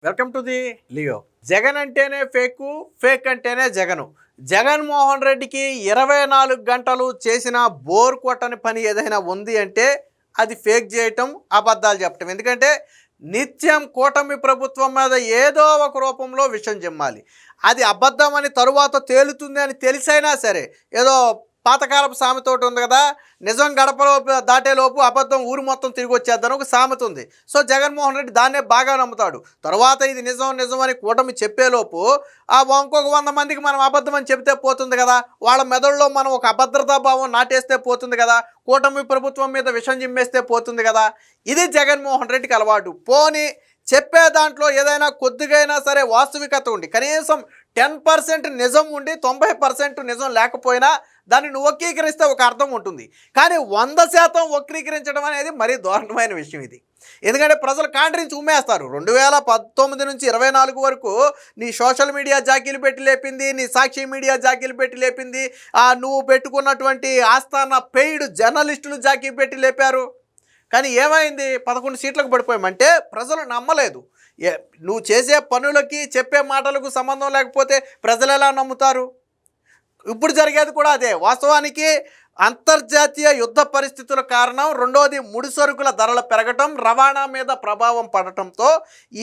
Welcome to the Leo. Jagan అంటేనే fake, fake అంటేనే జగను. జగన్మోహన్ రెడ్డికి 24 గంటలు చేసిన బోర్ కొట్టని పని ఏదైనా ఉంది అంటే అది ఫేక్ చేయటం, అబద్ధాలు చెప్పటం. ఎందుకంటే నిత్యం కూటమి ప్రభుత్వం మీద ఏదో ఒక రూపంలో విషం చిమ్మాలి. అది అబద్ధం అని తరువాత తేలుతుంది అని తెలిసైనా సరే, ఏదో పాతకాలపు సామెత ఒకటి ఉంది కదా, నిజం గడపలో దాటేలోపు అబద్ధం ఊరు మొత్తం తిరిగి వచ్చేద్దని ఒక సామెత ఉంది. సో జగన్మోహన్ రెడ్డి దాన్నే బాగా నమ్ముతాడు. తర్వాత ఇది నిజం నిజం అని కూటమి చెప్పేలోపు ఇంకొక 100 మందికి మనం అబద్ధం అని చెబితే పోతుంది కదా, వాళ్ళ మెదడులో మనం ఒక అభద్రతా భావం నాటేస్తే పోతుంది కదా, కూటమి ప్రభుత్వం మీద విషం చిమ్మేస్తే పోతుంది కదా. ఇది జగన్మోహన్ రెడ్డికి అలవాటు. పోని చెప్పే దాంట్లో ఏదైనా కొద్దిగైనా సరే వాస్తవికత ఉండి, కనీసం 10% నిజం ఉండి 90% నిజం లేకపోయినా దాన్ని నువ్వు వక్రీకరిస్తే ఒక అర్థం ఉంటుంది. కానీ 100% వక్రీకరించడం అనేది మరీ దారుణమైన విషయం ఇది. ఎందుకంటే ప్రజలు కాండ్రించి ఉమ్మేస్తారు. 2019 నుంచి 24 వరకు నీ సోషల్ మీడియా జాకీలు పెట్టి లేపింది, నీ సాక్షి మీడియా జాకీలు పెట్టి లేపింది, నువ్వు పెట్టుకున్నటువంటి ఆస్థాన పెయిడ్ జర్నలిస్టులు జాకీ పెట్టి లేపారు. కానీ ఏమైంది? 11 సీట్లకు పడిపోయామంటే ప్రజలు నమ్మలేదు. నువ్వు చేసే పనులకి చెప్పే మాటలకు సంబంధం లేకపోతే ప్రజలు ఎలా నమ్ముతారు? ఇప్పుడు జరిగేది కూడా అదే. వాస్తవానికి అంతర్జాతీయ యుద్ధ పరిస్థితుల కారణం, రెండోది ముడి సరుకుల ధరలు పెరగటం, రవాణా మీద ప్రభావం పడటంతో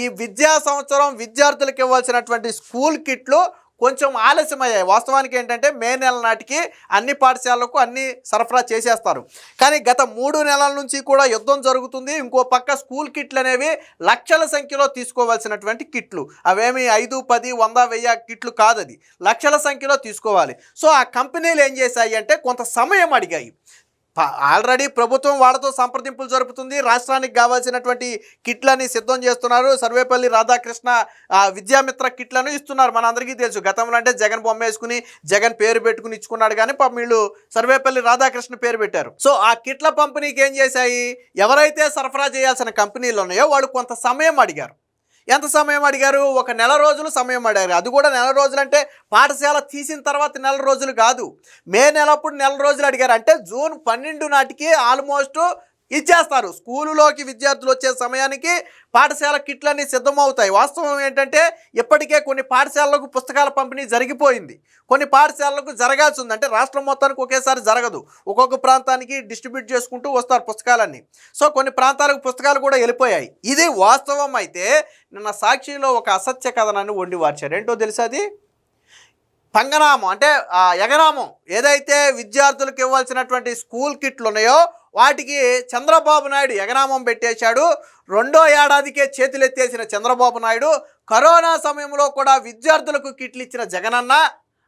ఈ విద్యా సంవత్సరం విద్యార్థులకు ఇవ్వాల్సినటువంటి స్కూల్ కిట్లు కొంచెం ఆలస్యమయ్యాయి. వాస్తవానికి ఏంటంటే మే నెల నాటికి అన్ని పాఠశాలలకు అన్ని సరఫరా చేసేస్తారు. కానీ గత 3 నెలల నుంచి కూడా యుద్ధం జరుగుతుంది. ఇంకో పక్క స్కూల్ కిట్లు అనేవి లక్షల సంఖ్యలో తీసుకోవాల్సినటువంటి కిట్లు. అవేమి 5, 10, 100, 1000 కిట్లు కాదు, అది లక్షల సంఖ్యలో తీసుకోవాలి. సో ఆ కంపెనీలు ఏం చేశాయి అంటే కొంత సమయం అడిగాయి. ఆల్రెడీ ప్రభుత్వం వాళ్ళతో సంప్రదింపులు జరుపుతుంది. రాష్ట్రానికి కావాల్సినటువంటి కిట్లని సిద్ధం చేస్తున్నారు. సర్వేపల్లి రాధాకృష్ణ విద్యామిత్ర కిట్లను ఇస్తున్నారు. మనందరికీ తెలుసు. గతంలో అంటే జగన్ బొమ్మ వేసుకుని జగన్ పేరు పెట్టుకుని ఇచ్చుకున్నాడు, కానీ పాపం వీళ్ళు సర్వేపల్లి రాధాకృష్ణ పేరు పెట్టారు. సో ఆ కిట్ల పంపిణీకి ఏం చేశాయి, ఎవరైతే సరఫరా చేయాల్సిన కంపెనీలు ఉన్నాయో వాళ్ళు కొంత సమయం అడిగారు. ఎంత సమయం అడిగారు? 1 నెల రోజులు సమయం అడిగారు. అది కూడా నెల రోజులు అంటే పాఠశాల తీసిన తర్వాత నెల రోజులు కాదు, మే నెలప్పుడు నెల రోజులు అడిగారు. అంటే జూన్ 12 నాటికి ఆల్మోస్ట్ ఇచ్చేస్తారు. స్కూలులోకి విద్యార్థులు వచ్చే సమయానికి పాఠశాల కిట్లన్నీ సిద్ధమవుతాయి. వాస్తవం ఏంటంటే ఇప్పటికే కొన్ని పాఠశాలలకు పుస్తకాల పంపిణీ జరిగిపోయింది, కొన్ని పాఠశాలలకు జరగాల్సి ఉంది. అంటే రాష్ట్రం మొత్తానికి ఒకేసారి జరగదు, ఒక్కొక్క ప్రాంతానికి డిస్ట్రిబ్యూట్ చేసుకుంటూ వస్తారు పుస్తకాలన్నీ. సో కొన్ని ప్రాంతాలకు పుస్తకాలు కూడా వెళ్ళిపోయాయి. ఇది వాస్తవం అయితే నిన్న సాక్షిలో ఒక అసత్య కథనాన్ని వండి వార్చారు. ఏంటో తెలుసా? అది పంగనామం అంటే ఎగనామం. ఏదైతే విద్యార్థులకు ఇవ్వాల్సినటువంటి స్కూల్ కిట్లు ఉన్నాయో వాటికి చంద్రబాబు నాయుడు ఎగనామం పెట్టేశాడు. 2వ ఏడాదికే చేతులెత్తేసిన చంద్రబాబు నాయుడు కరోనా సమయంలో కూడా విద్యార్థులకు కిట్లు ఇచ్చిన జగనన్న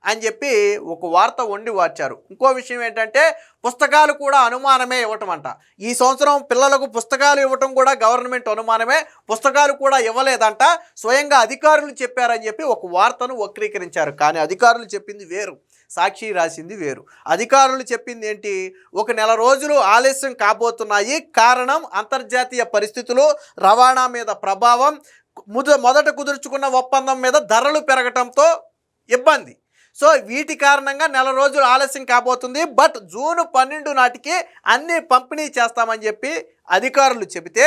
అని చెప్పి ఒక వార్త వండి వార్చారు. ఇంకో విషయం ఏంటంటే పుస్తకాలు కూడా అనుమానమే ఇవ్వటం అంట. ఈ సంవత్సరం పిల్లలకు పుస్తకాలు ఇవ్వటం కూడా గవర్నమెంట్ అనుమానమే, పుస్తకాలు కూడా ఇవ్వలేదంట, స్వయంగా అధికారులు చెప్పారని చెప్పి ఒక వార్తను వక్రీకరించారు. కానీ అధికారులు చెప్పింది వేరు, సాక్షి రాసింది వేరు. అధికారులు చెప్పింది ఏంటి? 1 నెల రోజులు ఆలస్యం కాబోతున్నాయి, కారణం అంతర్జాతీయ పరిస్థితులు, రవాణా మీద ప్రభావం, మొదట కుదుర్చుకున్న ఒప్పందం మీద ధరలు పెరగటంతో ఇబ్బంది. సో వీటి కారణంగా నెల రోజులు ఆలస్యం కాబోతుంది, బట్ జూన్ 12 నాటికి అన్నీ పంపిణీ చేస్తామని చెప్పి అధికారులు చెబితే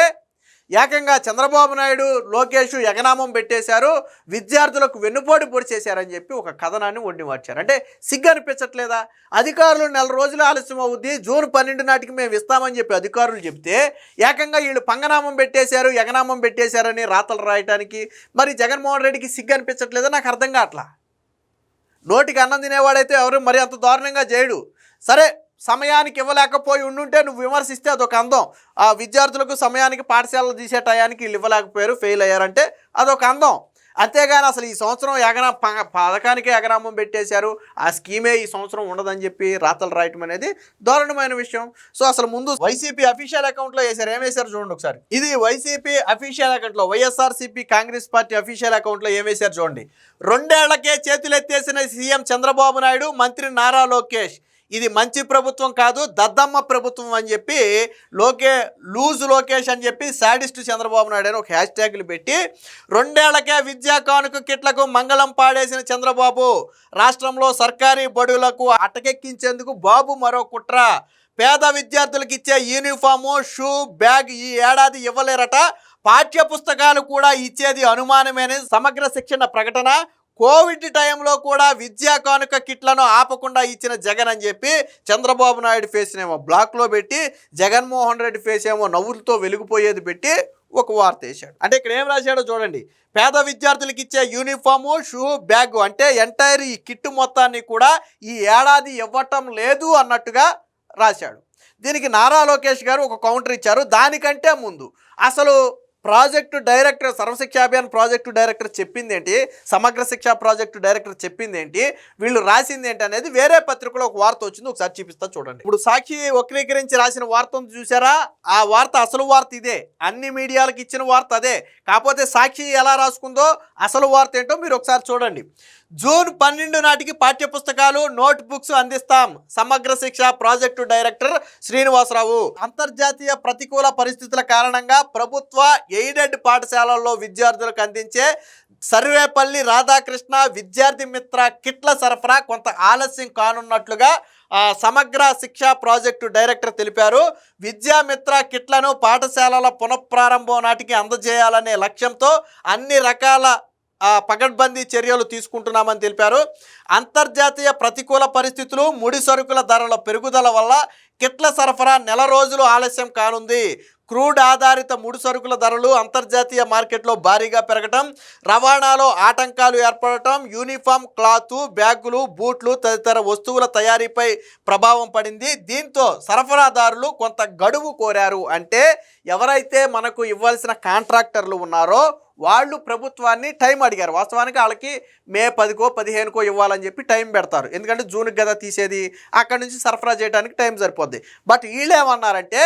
ఏకంగా చంద్రబాబు నాయుడు, లోకేష్ ఎగనామం పెట్టేశారు, విద్యార్థులకు వెన్నుపోటు పొడిచేశారని చెప్పి ఒక కథనాన్ని వండి మార్చారు. అంటే సిగ్గు అనిపించట్లేదా? అధికారులు నెల రోజులు ఆలస్యం అవుద్ది, జూన్ 12 నాటికి మేము ఇస్తామని చెప్పి అధికారులు చెప్తే ఏకంగా వీళ్ళు పంగనామం పెట్టేశారు, ఎగనామం పెట్టేశారని రాతలు రాయటానికి మరి జగన్మోహన్ రెడ్డికి సిగ్గు అనిపించట్లేదా? నాకు అర్థం కావట్లా. నోటికి అన్నం తినేవాడైతే ఎవరు మరి అంత దారుణంగా చేయడు. సరే, సమయానికి ఇవ్వలేకపోయి ఉండుంటే నువ్వు విమర్శిస్తే అదొక అందం. విద్యార్థులకు సమయానికి పాఠశాలలు తీసే టయానికి వీళ్ళు ఇవ్వలేకపోయారు, ఫెయిల్ అయ్యారంటే అదొక అందం. అంతేగాని అసలు ఈ సంవత్సరం పథకానికే ఎగనామం పెట్టేశారు, ఆ స్కీమే ఈ సంవత్సరం ఉండదని చెప్పి రాతలు రాయటం అనేది దారుణమైన విషయం. సో అసలు ముందు వైసీపీ అఫీషియల్ అకౌంట్లో వేశారు. ఏం వేశారు చూడండి ఒకసారి. ఇది వైసీపీ అఫీషియల్ అకౌంట్లో, వైఎస్ఆర్సీపీ కాంగ్రెస్ పార్టీ అఫీషియల్ అకౌంట్లో ఏం వేశారు చూడండి. 2 ఏళ్లకే చేతులెత్తేసిన సీఎం చంద్రబాబు నాయుడు, మంత్రి నారా లోకేష్. ఇది మంచి ప్రభుత్వం కాదు, దద్దమ్మ ప్రభుత్వం అని చెప్పి లూజ్ లోకేష్ అని చెప్పి శాడిస్ట్ చంద్రబాబు నాయుడు అని ఒక హ్యాష్ ట్యాగులు పెట్టి 2 ఏళ్లకే విద్యా కానుక కిట్లకు మంగళం పాడేసిన చంద్రబాబు, రాష్ట్రంలో సర్కారీ బడులకు అటకెక్కించేందుకు బాబు మరో కుట్ర, పేద విద్యార్థులకు ఇచ్చే యూనిఫాము, షూ, బ్యాగ్ ఈ ఏడాది ఇవ్వలేరట, పాఠ్య పుస్తకాలు కూడా ఇచ్చేది అనుమానమేని సమగ్ర శిక్షణ ప్రకటన. కోవిడ్ టైంలో కూడా విద్యా కానుక కిట్లను ఆపకుండా ఇచ్చిన జగన్ అని చెప్పి చంద్రబాబు నాయుడు ఫేస్నేమో బ్లాక్లో పెట్టి, జగన్మోహన్ రెడ్డి ఫేస్ ఏమో నవ్వులతో వెలిగిపోయేది పెట్టి ఒక వార్త వేశాడు. అంటే ఇక్కడ ఏం రాశాడో చూడండి. పేద విద్యార్థులకు ఇచ్చే యూనిఫాము, షూ, బ్యాగ్ అంటే ఎంటైర్ ఈ కిట్టు మొత్తాన్ని కూడా ఈ ఏడాది ఇవ్వటం లేదు అన్నట్టుగా రాశాడు. దీనికి నారా లోకేష్ గారు ఒక కౌంటర్ ఇచ్చారు. దానికంటే ముందు అసలు project director, Sarva Shiksha Abhiyan project director చెప్పింది ఏంటి, సమగ్ర శిక్ష ప్రాజెక్టు డైరెక్టర్ చెప్పింది ఏంటి, వీళ్ళు రాసింది ఏంటి అనేది వేరే పత్రికలో ఒక వార్త వచ్చింది, ఒకసారి చూపిస్తా చూడండి. ఇప్పుడు సాక్షి వక్రీకరించి రాసిన వార్త ఉంది చూసారా, ఆ వార్త అసలు వార్త ఇదే, అన్ని మీడియాలకు ఇచ్చిన వార్త అదే. కాకపోతే సాక్షి ఎలా రాసుకుందో అసలు వార్త ఏంటో మీరు ఒకసారి చూడండి. జూన్ 12 నాటికి పాఠ్యపుస్తకాలు, నోట్ బుక్స్ అందిస్తాం, సమగ్ర శిక్ష ప్రాజెక్టు డైరెక్టర్ శ్రీనివాసరావు. అంతర్జాతీయ ప్రతికూల పరిస్థితుల కారణంగా ప్రభుత్వ ఎయిడెడ్ పాఠశాలల్లో విద్యార్థులకు అందించే సర్వేపల్లి రాధాకృష్ణ విద్యార్థి మిత్ర కిట్ల సరఫరా కొంత ఆలస్యం కానున్నట్లుగా సమగ్ర శిక్ష ప్రాజెక్టు డైరెక్టర్ తెలిపారు. విద్యామిత్ర కిట్లను పాఠశాలల పునఃప్రారంభం నాటికి అందజేయాలనే లక్ష్యంతో అన్ని రకాల పగడ్బందీ చర్యలు తీసుకుంటున్నామని తెలిపారు. అంతర్జాతీయ ప్రతికూల పరిస్థితులు, ముడి సరుకుల ధరల పెరుగుదల వల్ల కిట్ల సరఫరా నెల రోజులు ఆలస్యం కానుంది. క్రూడ్ ఆధారిత ముడి సరుకుల ధరలు అంతర్జాతీయ మార్కెట్లో భారీగా పెరగటం, రవాణాలో ఆటంకాలు ఏర్పడటం, యూనిఫామ్, క్లాతు, బ్యాగులు, బూట్లు తదితర వస్తువుల తయారీపై ప్రభావం పడింది. దీంతో సరఫరాదారులు కొంత గడువు కోరారు. అంటే ఎవరైతే మనకు ఇవ్వాల్సిన కాంట్రాక్టర్లు ఉన్నారో వాళ్ళు ప్రభుత్వాన్ని టైం అడిగారు. వాస్తవానికి వాళ్ళకి మే 10కో 15కో ఇవ్వాలని చెప్పి టైం పెడతారు. ఎందుకంటే జూన్కి కదా తీసేది, అక్కడి నుంచి సరఫరా చేయడానికి టైం సరిపోద్ది. బట్ వీళ్ళు ఏమన్నారంటే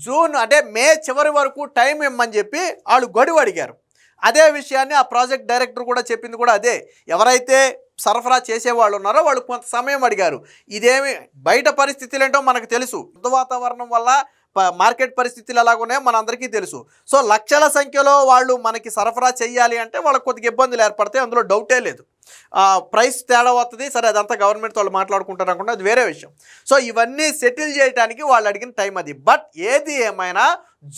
జూన్ అంటే మే చివరి వరకు టైం ఇవ్వమని చెప్పి వాళ్ళు గడువు అడిగారు. అదే విషయాన్ని ఆ ప్రాజెక్ట్ డైరెక్టర్ కూడా చెప్పింది కూడా అదే. ఎవరైతే సరఫరా చేసేవాళ్ళు ఉన్నారో వాళ్ళు కొంత సమయం అడిగారు. ఇదేమి బయట పరిస్థితులు ఏంటో మనకు తెలుసు, యుద్ధ వాతావరణం వల్ల మార్కెట్ పరిస్థితులు ఎలాగున్నాయో మనందరికీ తెలుసు. సో లక్షల సంఖ్యలో వాళ్ళు మనకి సరఫరా చేయాలి అంటే వాళ్ళకి కొద్దిగా ఇబ్బందులు ఏర్పడతాయి, అందులో డౌటే లేదు. ప్రైస్ తేడా వస్తుంది, సరే అదంతా గవర్నమెంట్ వాళ్ళు మాట్లాడుకుంటారు అనుకుంటే అది వేరే విషయం. సో ఇవన్నీ సెటిల్ చేయడానికి వాళ్ళు అడిగిన టైం అది. బట్ ఏది ఏమైనా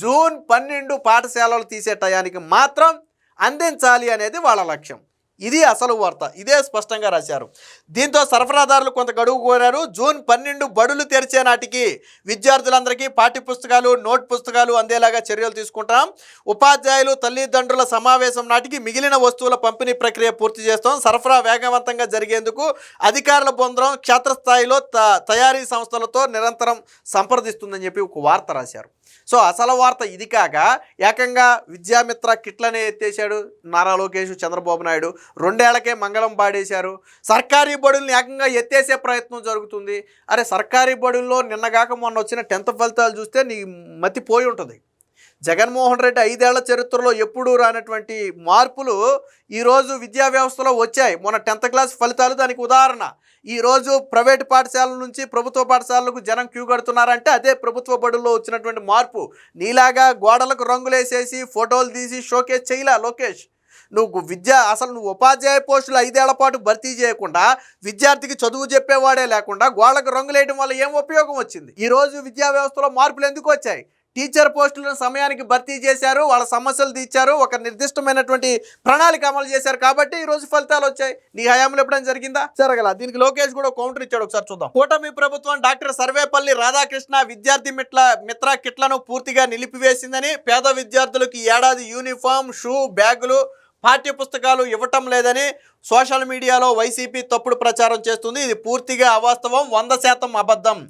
జూన్ 12 పాఠశాలలు తీసే టయానికి మాత్రం అందించాలి అనేది వాళ్ళ లక్ష్యం. ఇది అసలు వార్త, ఇదే స్పష్టంగా రాశారు. దీంతో సరఫరాదారులు కొంత గడువు కోరారు. జూన్ 12 బడులు తెరిచే నాటికి విద్యార్థులందరికీ పాఠ్యపుస్తకాలు, నోట్ పుస్తకాలు అందేలాగా చర్యలు తీసుకుంటాం. ఉపాధ్యాయులు, తల్లిదండ్రుల సమావేశం నాటికి మిగిలిన వస్తువుల పంపిణీ ప్రక్రియ పూర్తి చేస్తాం. సరఫరా వేగవంతంగా జరిగేందుకు అధికారుల బృందం క్షేత్రస్థాయిలో తయారీ సంస్థలతో నిరంతరం సంప్రదిస్తుందని చెప్పి ఒక వార్త రాశారు. సో అసలు వార్త ఇది కాక ఏకంగా విద్యామిత్ర కిట్లనే ఎత్తేసాడు నారా లోకేష్, చంద్రబాబు నాయుడు. 2 ఏళ్లకే మంగళం పాడేశారు. సర్కారీ బడుల్ని ఏకంగా ఎత్తేసే ప్రయత్నం జరుగుతుంది. అరే సర్కారీ బడుల్లో నిన్నగాక మొన్న వచ్చిన 10th ఫలితాలు చూస్తే నీ మతి పోయి ఉంటుంది. జగన్మోహన్ రెడ్డి 5 ఏళ్ల చరిత్రలో ఎప్పుడూ రానటువంటి మార్పులు ఈరోజు విద్యా వ్యవస్థలో వచ్చాయి. మొన్న 10th క్లాస్ ఫలితాలు దానికి ఉదాహరణ. ఈరోజు ప్రైవేటు పాఠశాలల నుంచి ప్రభుత్వ పాఠశాలలకు జనం క్యూ కడుతున్నారంటే అదే ప్రభుత్వ బడుల్లో వచ్చినటువంటి మార్పు. నీలాగా గోడలకు రంగులేసేసి ఫోటోలు తీసి షోకేస్ చేయలే లోకేష్. నువ్వు ఉపాధ్యాయ పోస్టులు 5 ఏళ్ల పాటు భర్తీ చేయకుండా విద్యార్థికి చదువు చెప్పేవాడే లేకుండా గోడలకు రంగులేయడం వల్ల ఏం ఉపయోగం వచ్చింది? ఈరోజు విద్యా వ్యవస్థలో మార్పులు ఎందుకు వచ్చాయి? టీచర్ పోస్టులను సమయానికి భర్తీ చేశారు, వాళ్ళ సమస్యలు తీర్చారు, ఒక నిర్దిష్టమైనటువంటి ప్రణాళిక అమలు చేశారు కాబట్టి ఈరోజు ఫలితాలు వచ్చాయి. నీ హయాంలో ఎప్పుడైనా జరిగిందా? జరగల. దీనికి లోకేష్ కూడా కౌంటర్ ఇచ్చాడు, ఒకసారి చూద్దాం. కూటమి ప్రభుత్వం డాక్టర్ సర్వేపల్లి రాధాకృష్ణ విద్యార్థి మిత్ర కిట్లను పూర్తిగా నిలిపివేసిందని, పేద విద్యార్థులకు ఈ ఏడాది యూనిఫామ్, షూ, బ్యాగులు, పాఠ్యపుస్తకాలు ఇవ్వటం లేదని సోషల్ మీడియాలో వైసీపీ తప్పుడు ప్రచారం చేస్తుంది. ఇది పూర్తిగా అవాస్తవం, 100% అబద్ధం.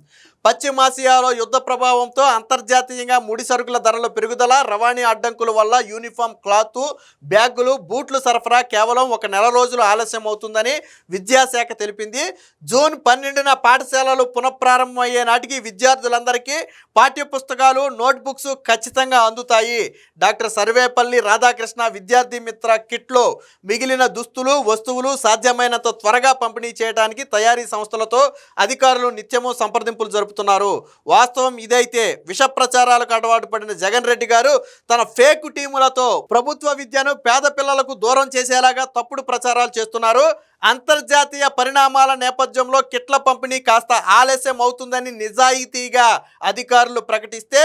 పశ్చిమాసియాలో యుద్ధ ప్రభావంతో అంతర్జాతీయంగా ముడి సరుకుల ధరల పెరుగుదల, రవాణా అడ్డంకుల వల్ల యూనిఫామ్, క్లాతు, బ్యాగులు, బూట్లు సరఫరా కేవలం 1 నెల రోజులు ఆలస్యం అవుతుందని విద్యాశాఖ తెలిపింది. జూన్ 12న పాఠశాలలు పునఃప్రారంభమయ్యే నాటికి విద్యార్థులందరికీ పాఠ్యపుస్తకాలు, నోట్బుక్స్ ఖచ్చితంగా అందుతాయి. డాక్టర్ సర్వేపల్లి రాధాకృష్ణ విద్యార్థి మిత్ర కిట్లో మిగిలిన దుస్తులు, వస్తువులు సాధ్యమైనంత త్వరగా పంపిణీ చేయడానికి తయారీ సంస్థలతో అధికారులు నిత్యము సంప్రదింపులు జరుపుతున్నారు. వాస్తవం ఇదైతే విష ప్రచారాలకు అలవాటు పడిన జగన్ రెడ్డి గారు తన ఫేక్ టీములతో ప్రభుత్వ విద్యను పేద పిల్లలకు దూరం చేసేలాగా తప్పుడు ప్రచారాలు చేస్తున్నారు. అంతర్జాతీయ పరిణామాల నేపథ్యంలో కిట్ల పంపిణీ కాస్త ఆలస్యం అవుతుందని నిజాయితీగా అధికారులు ప్రకటిస్తే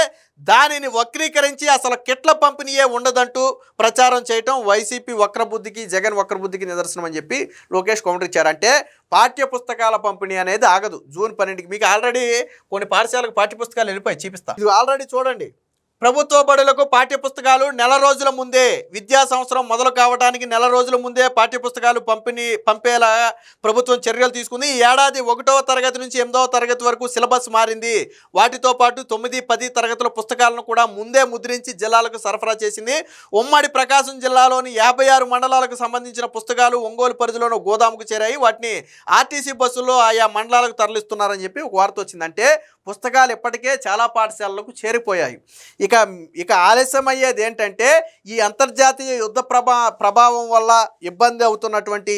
దానిని వక్రీకరించి అసలు కిట్ల పంపిణీయే ఉండదంటూ ప్రచారం చేయటం వైసీపీ వక్రబుద్ధికి, జగన్ వక్రబుద్ధికి నిదర్శనం అని చెప్పి లోకేష్ కౌంటర్ ఇచ్చారు. అంటే పాఠ్య పుస్తకాల పంపిణీ అనేది ఆగదు జూన్ 12కి. మీకు ఆల్రెడీ కొన్ని పాఠశాలకు పాఠ్య పుస్తకాలు వెళ్ళిపోయి చూపిస్తా. ఇది ఆల్రెడీ చూడండి. ప్రభుత్వ బడులకు పాఠ్యపుస్తకాలు నెల రోజుల ముందే, విద్యా సంవత్సరం మొదలు కావడానికి నెల రోజుల ముందే పాఠ్యపుస్తకాలు పంపేలా ప్రభుత్వం చర్యలు తీసుకుంది. ఈ ఏడాది 1వ తరగతి నుంచి 8వ తరగతి వరకు సిలబస్ మారింది. వాటితో పాటు 9, 10 తరగతుల పుస్తకాలను కూడా ముందే ముద్రించి జిల్లాలకు సరఫరా చేసింది. ఉమ్మడి ప్రకాశం జిల్లాలోని 56 మండలాలకు సంబంధించిన పుస్తకాలు ఒంగోలు పరిధిలోని గోదాముకు చేరాయి. వాటిని ఆర్టీసీ బస్సుల్లో ఆయా మండలాలకు తరలిస్తున్నారని చెప్పి ఒక వార్త వచ్చిందంటే పుస్తకాలు ఇప్పటికే చాలా పాఠశాలలకు చేరిపోయాయి. ఇక ఆలస్యం అయ్యేది ఏంటంటే ఈ అంతర్జాతీయ యుద్ధ ప్రభావం వల్ల ఇబ్బంది అవుతున్నటువంటి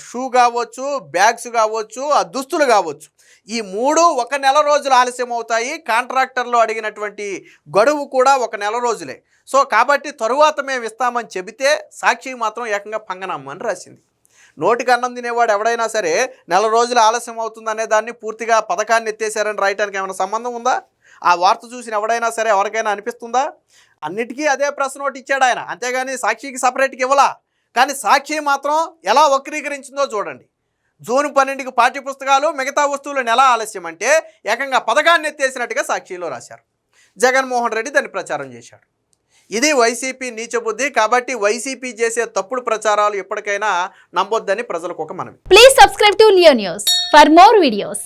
షూ కావచ్చు, బ్యాగ్స్ కావచ్చు, దుస్తులు కావచ్చు, ఈ 3 1 నెల రోజులు ఆలస్యం అవుతాయి. కాంట్రాక్టర్లు అడిగినటువంటి గడువు కూడా 1 నెల రోజులే. సో కాబట్టి తరువాత మేము ఇస్తామని చెబితే సాక్షి మాత్రం ఏకంగా పంగనమ్మని రాసింది. నోటికి అన్నం తినేవాడు ఎవడైనా సరే నెల రోజులు ఆలస్యం అవుతుందనే దాన్ని పూర్తిగా పథకాన్ని ఎత్తేసారని రాయటానికి ఏమైనా సంబంధం ఉందా? ఆ వార్త చూసిన ఎవడైనా సరే ఎవరికైనా అనిపిస్తుందా? అన్నిటికీ అదే ప్రెస్ నోట్ ఇచ్చాడు ఆయన, అంతేగాని సాక్షికి సపరేట్గా ఇవ్వలా. కానీ సాక్షి మాత్రం ఎలా వక్రీకరించిందో చూడండి. జూన్ 12కి పాఠ్యపుస్తకాలు, మిగతా వస్తువులు నెల ఆలస్యం అంటే ఏకంగా పథకాన్ని ఎత్తేసినట్టుగా సాక్షిలో రాశారు. జగన్మోహన్ రెడ్డి దాన్ని ప్రచారం చేశాడు. ఇది వైసీపీ నీచబుద్ధి. కాబట్టి వైసీపీ చేసే తప్పుడు ప్రచారాలు ఎప్పటికైనా నమ్మొద్దని ప్రజలకు ఒక మనవి. Please subscribe to Leo news for more videos.